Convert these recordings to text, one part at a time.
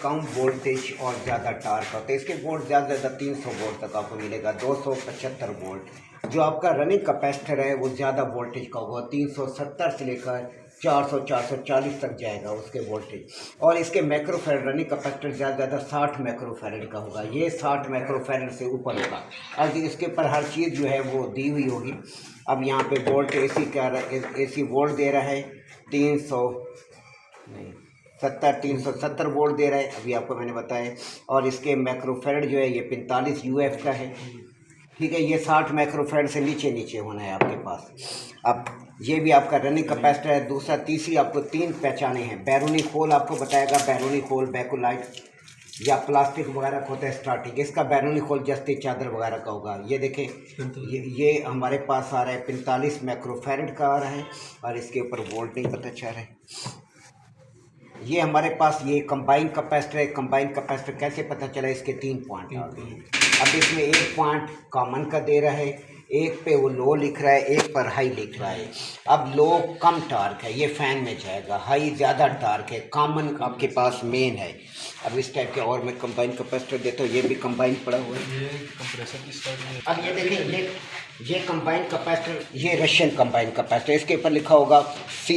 कम voltage और ज़्यादा torque होता है। इसके वोल्ट ज़्यादा से ज़्यादा 300 वोल्ट तक आपको मिलेगा, 275 वोल्ट। जो आपका रनिंग कैपेसिटर है वो ज़्यादा वोल्टेज का होगा, 370 से लेकर 400 440 तक जाएगा उसके वोल्टेज। और इसके माइक्रोफैरड रनिंग कैपेसिटर ज़्यादा से ज़्यादा 60 माइक्रोफैरड का होगा, ये 60 माइक्रोफैरड से ऊपर होगा। अब इसके ऊपर हर चीज़ जो है वो दी हुई होगी। अब यहाँ पे वोल्ट AC वोल्ट दे रहा है 370 वोल्ट दे रहा है, अभी आपको मैंने बताया। और इसके माइक्रोफैरड जो है ये 45 UF का है, ठीक है। ये 60 माइक्रोफैरड से नीचे होना है आपके पास। अब ये भी आपका रनिंग कैपेसिटर है। दूसरा तीसरी आपको 3 पहचाने हैं। बैरूनी खोल आपको बताएगा, बैरूनी खोल बैकोलाइट या प्लास्टिक वगैरह का होता है स्टार्टिंग। इसका बैरूनी खोल जस्ती चादर वगैरह का होगा। ये देखें, ये हमारे पास आ रहा है 45 माइक्रोफैरड का आ रहा है और इसके ऊपर वोल्ट नहीं पता चल रहा है। ये हमारे पास ये कंबाइन कैपेसिटर है। कंबाइन कैपेसिटर कैसे पता चला, इसके 3 पॉइंट आ गए हैं। अब इसमें एक पॉइंट कॉमन का दे रहा है, एक पे वो लो लिख रहा है, एक पर हाई लिख रहा है। अब लो कम टार्क है, ये फैन में जाएगा। हाई ज़्यादा टार्क है, कॉमन आपके पास मेन है। अब इस टाइप के और मैं कंबाइन कैपेसिटर देता हूँ। ये भी कंबाइन पड़ा हुआ है। ये कंप्रेसर की स्टार्ट। अब ये देखिए, ये कंबाइन कैपेसिटर, ये रशियन कंबाइन कैपेसिटर। इसके ऊपर लिखा होगा C,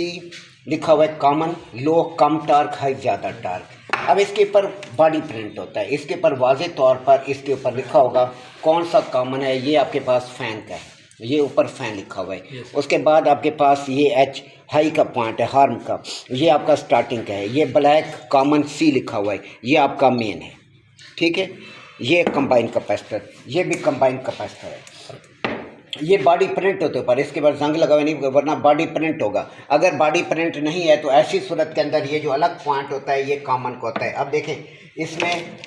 लिखा हुआ है कॉमन, लो कम टार्क, हाई ज़्यादा टार्क। अब इसके ऊपर बॉडी प्रिंट होता है, इसके ऊपर वाज़े तौर पर इसके ऊपर लिखा होगा कौन सा कॉमन है। ये आपके पास फ़ैन का है, ये ऊपर फ़ैन लिखा हुआ है। उसके बाद आपके पास ये H हाई का पॉइंट है, हार्म का, ये आपका स्टार्टिंग का है। ये ब्लैक कॉमन C लिखा हुआ है, ये आपका मेन है, ठीक है। ये कंबाइन कैपेसिटर, ये भी कंबाइन कैपेसिटर है। ये बॉडी प्रिंट होते ऊपर, इसके बाद जंग लगा हुआ नहीं, वरना बॉडी प्रिंट होगा। अगर बॉडी प्रिंट नहीं है तो ऐसी सूरत के अंदर ये जो अलग पॉइंट होता है ये कॉमन को होता है। अब देखें इसमें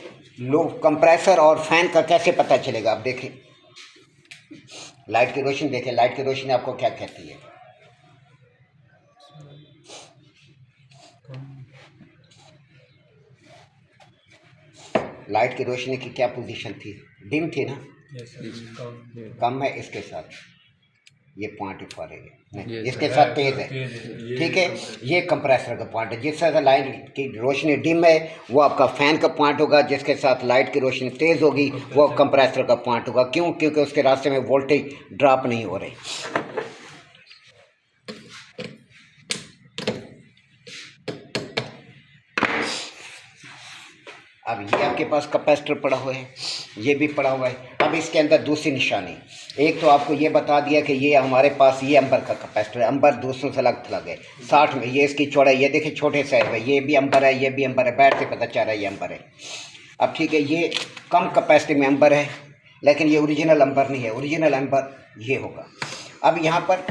लो कंप्रेसर और फैन का कैसे पता चलेगा। अब देखें लाइट की रोशनी, देखें लाइट की रोशनी आपको क्या कहती है। लाइट की रोशनी की क्या पोजीशन थी, डिम थी ना, कम है। इसके साथ ये पॉइंट ऊपर है, इसके साथ तेज है, ठीक है। ये कंप्रेसर का पॉइंट है। जिस तरह लाइट की रोशनी डिम है वो आपका फैन का पॉइंट होगा, जिसके साथ लाइट की रोशनी तेज होगी वो कंप्रेसर का पॉइंट होगा। क्यों? क्योंकि उसके रास्ते में वोल्टेज ड्रॉप नहीं हो रही। अब ये आपके पास कैपेसिटर पड़ा हुआ है, ये भी पड़ा हुआ है। अब इसके अंदर दूसरी निशानी, एक तो आपको ये बता दिया कि ये हमारे पास ये अंबर का कैपेसिटर है। अंबर दूसरों से अलग थलग है 60 में। ये इसकी चौड़ाई, ये देखिए छोटे साइज में, ये भी अंबर है, ये भी अंबर है, बैठ से पता चल रहा है ये अंबर है। अब ठीक है, ये कम कैपेसिटी में अंबर है, लेकिन ये ओरिजिनल अंबर नहीं है। ओरिजिनल अंबर ये होगा। अब यहाँ पर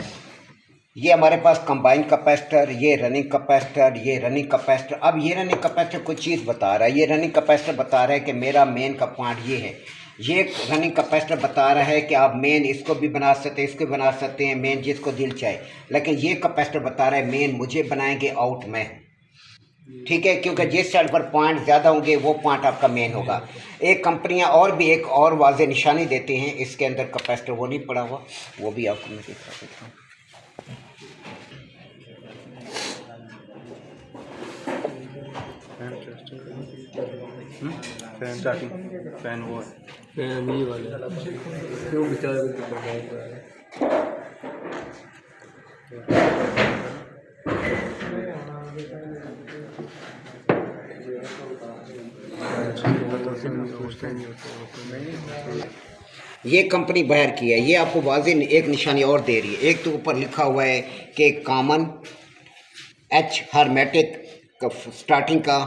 ये हमारे पास कंबाइन कैपेसिटर, ये रनिंग कैपेसिटर, ये रनिंग कैपेसिटर। अब ये रनिंग कैपेसिटर कुछ चीज़ बता रहा है। ये रनिंग कैपेसिटर बता रहा है कि मेरा मेन का पॉइंट ये है। ये रनिंग कैपेसिटर बता रहा है कि आप मेन इसको भी बना सकते हैं, इसको बना सकते हैं, मेन जिसको दिल चाहे। लेकिन ये कैपेसिटर बता रहा है मेन मुझे बनाएंगे, आउट में, ठीक है। क्योंकि जिस साइड पर पॉइंट ज़्यादा होंगे वो पॉइंट आपका मेन होगा। एक कंपनियां और भी एक और वाज़े निशानी देती हैं इसके अंदर कैपेसिटर, वो नहीं पड़ा हुआ, वो भी आपको मैं दिखा सकता हूँ। फैन स्टार्टिंग, फैन वो है, फैन ये वाला क्यों बेचारा ये कंपनी बाहर की है। ये आपको वाज़ेह एक निशानी और दे रही है। एक तो ऊपर लिखा हुआ है कि कॉमन, H हर्मेटिक स्टार्टिंग का,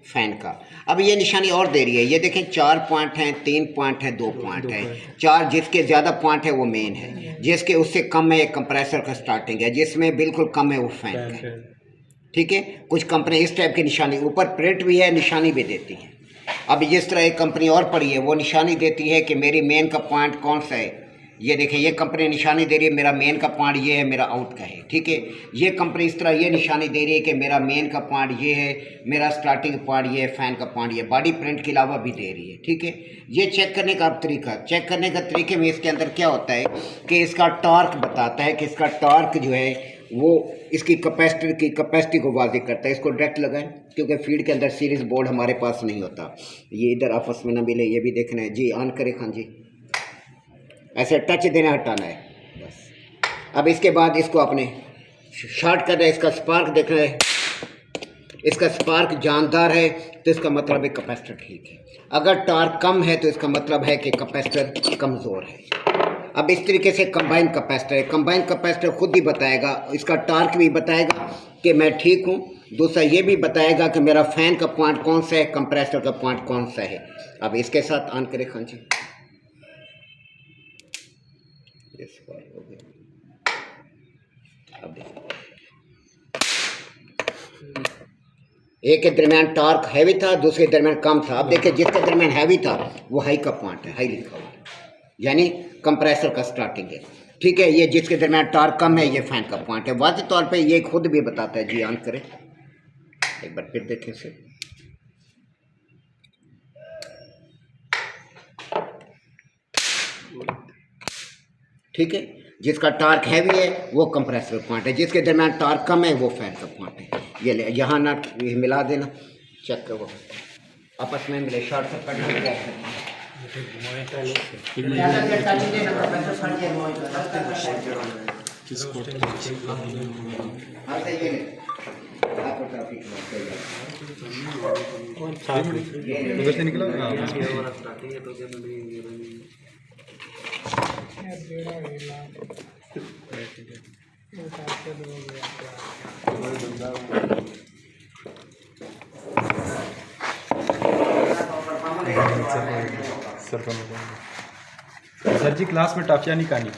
फैन का। अब ये निशानी और दे रही है। ये देखें 4 पॉइंट हैं, 3 पॉइंट हैं, 2 पॉइंट हैं। 4 जिसके ज़्यादा पॉइंट है वो मेन है, जिसके उससे कम है कंप्रेसर का स्टार्टिंग है, जिसमें बिल्कुल कम है वो फैन का है, ठीक है। कुछ कंपनी इस टाइप की निशानी ऊपर प्रिंट भी है, निशानी भी देती है। अब जिस तरह एक कंपनी और पड़ी है वो निशानी देती है कि मेरी मेन का पॉइंट कौन सा है। ये देखें, ये कंपनी निशानी दे रही है मेरा मेन का पॉइंट ये है, मेरा आउट का है, ठीक है। ये कंपनी इस तरह ये निशानी दे रही है कि मेरा मेन का पॉइंट ये है, मेरा स्टार्टिंग पॉइंट ये है, फैन का पॉइंट ये, बॉडी प्रिंट के अलावा भी दे रही है, ठीक है। ये चेक करने का तरीका, चेक करने का तरीके में इसके अंदर क्या होता है कि इसका टॉर्क बताता है कि इसका टॉर्क जो है वो इसकी कैपेसिटी को वाज़ेह करता है। इसको डायरेक्ट लगाएं क्योंकि फील्ड के अंदर सीरीज बोर्ड हमारे पास नहीं होता। ये इधर आपस में ना मिले, ये भी देखना है जी। ऑन करें खान जी, ऐसे टच देना, हटाना है बस। अब इसके बाद इसको आपने शॉर्ट करना है। इसका स्पार्क देखना है, इसका स्पार्क जानदार है तो इसका मतलब है कैपेसिटर ठीक है। अगर टार्क कम है तो इसका मतलब है कि कैपेसिटर कमज़ोर है। अब इस तरीके से कंबाइन कैपेसिटर है। कंबाइन कैपेसिटर खुद ही बताएगा, इसका टार्क भी बताएगा कि मैं ठीक हूँ, दूसरा ये भी बताएगा कि मेरा फ़ैन का पॉइंट कौन सा है, कंप्रेसर का पॉइंट कौन सा है। अब इसके साथ ऑन करें खान जी। अब एक के दरमियान टार्क हैवी था, दूसरे के दरमियान कम था। अब देखिए जिसके दरमियान हैवी था वो हाई का पॉइंट है, हाई लिखा हुआ, यानी कंप्रेसर का स्टार्टिंग है। ठीक है, ये जिसके दरमियान टार्क कम है ये फैन का पॉइंट है। वाज़ेह तौर पे ये खुद भी बताता है जी। ऑन करें एक बार फिर देखें इसे। ठीक है, जिसका टार्क हैवी है वो कंप्रेसर पॉइंट है, जिसके दरमियान टार्क कम है वो फैन का पॉइंट है। ये ले यहाँ ना ये मिला देना, चेक करो आपस में मिले, शॉर्ट सर्किट उधर से निकला। सर जी क्लास में टाफिया नहीं खानी।